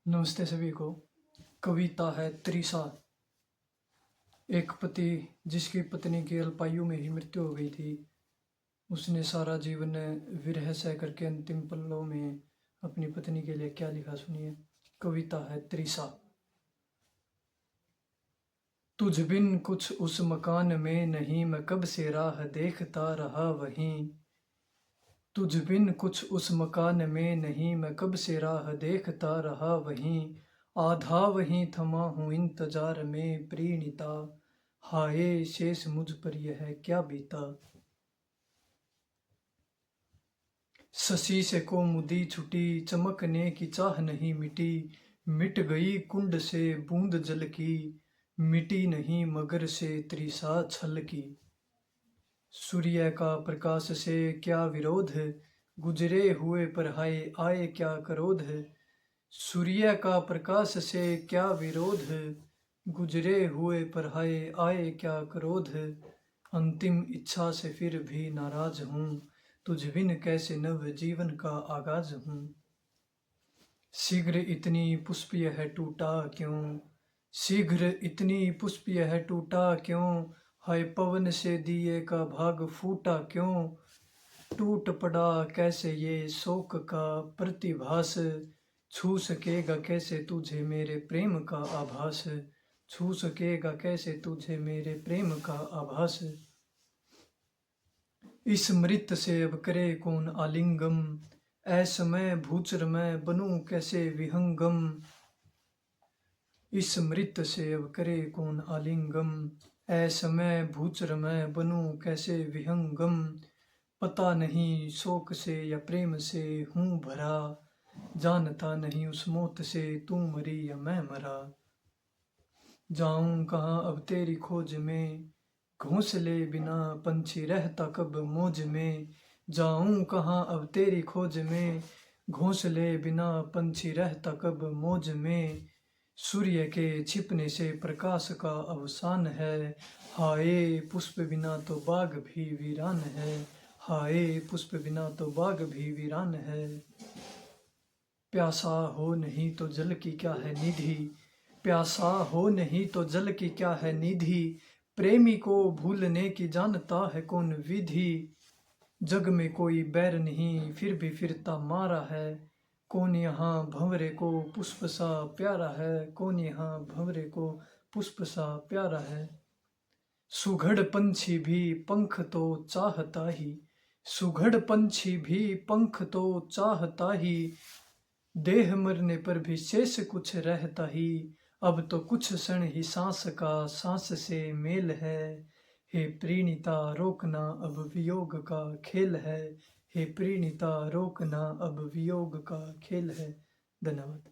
नमस्ते सभी को। कविता है त्रिशा। एक पति जिसकी पत्नी की अल्पायु में ही मृत्यु हो गई थी, उसने सारा जीवन विरह सह करके अंतिम पलों में अपनी पत्नी के लिए क्या लिखा, सुनिए। कविता है त्रिशा। तुझ बिन कुछ उस मकान में नहीं, मैं कब से राह देखता रहा वहीं। तुझ बिन कुछ उस मकान में नहीं, मैं कब से राह देखता रहा वहीं। आधा वहीं थमा हूँ इंतजार में प्रीणिता, हाय शेष मुझ पर यह क्या बीता। शशि से कौमुदी छुटी, चमकने की चाह नहीं मिटी। मिट गई कुंड से बूंद जल की, मिटी नहीं मगर से त्रिशा छल की। सूर्य का प्रकाश से क्या विरोध है, गुजरे हुए पर हाय आए क्या क्रोध है। सूर्य का प्रकाश से क्या विरोध है, गुजरे हुए पर हाय आए क्या क्रोध है। अंतिम इच्छा से फिर भी नाराज हूँ, तुझ बिन कैसे नव जीवन का आगाज हूँ। शीघ्र इतनी पुष्प यह टूटा क्यों, शीघ्र इतनी पुष्प यह टूटा क्यों। हाय पवन से दिए का भाग फूटा क्यों। टूट पड़ा कैसे ये शोक का प्रतिभास, छू सकेगा कैसे तुझे मेरे प्रेम का आभास। छू सकेगा कैसे तुझे मेरे प्रेम का आभास। इस मृत से अब करे कौन आलिंगम, असमय भूचर मैं बनूं कैसे विहंगम। इस मृत से अब करे कौन आलिंगम, असमय भूचर मैं बनूं कैसे विहंगम। पता नहीं शोक से या प्रेम से हूँ भरा, जानता नहीं उस मौत से तू मरी या मैं मरा। जाऊं कहाँ अब तेरी खोज में, घोंसले बिना पंछी रहता कब मौज में। जाऊं कहाँ अब तेरी खोज में, घोंसले बिना पंछी रहता कब मौज में। सूर्य के छिपने से प्रकाश का अवसान है, हाय पुष्प बिना तो बाग भी वीरान है। हाय पुष्प बिना तो बाग भी वीरान है। प्यासा हो नहीं तो जल की क्या है निधि, प्यासा हो नहीं तो जल की क्या है निधि। प्रेमी को भूलने की जानता है कौन विधि। जग में कोई बैर नहीं फिर भी फिरता मारा है, कौन यहाँ भंवरे को पुष्प सा प्यारा है। कौन यहाँ भंवरे को पुष्प सा प्यारा है। सुघड़ पंछी भी पंख तो चाहता ही, सुघड़ पंछी भी पंख तो चाहता ही। देह मरने पर भी शेष कुछ रहता ही, अब तो कुछ क्षण ही सांस का सांस से मेल है। हे प्रीणिता रोकना अब वियोग का खेल है, हे प्रीणिता रोकना अब वियोग का खेल है। धन्यवाद।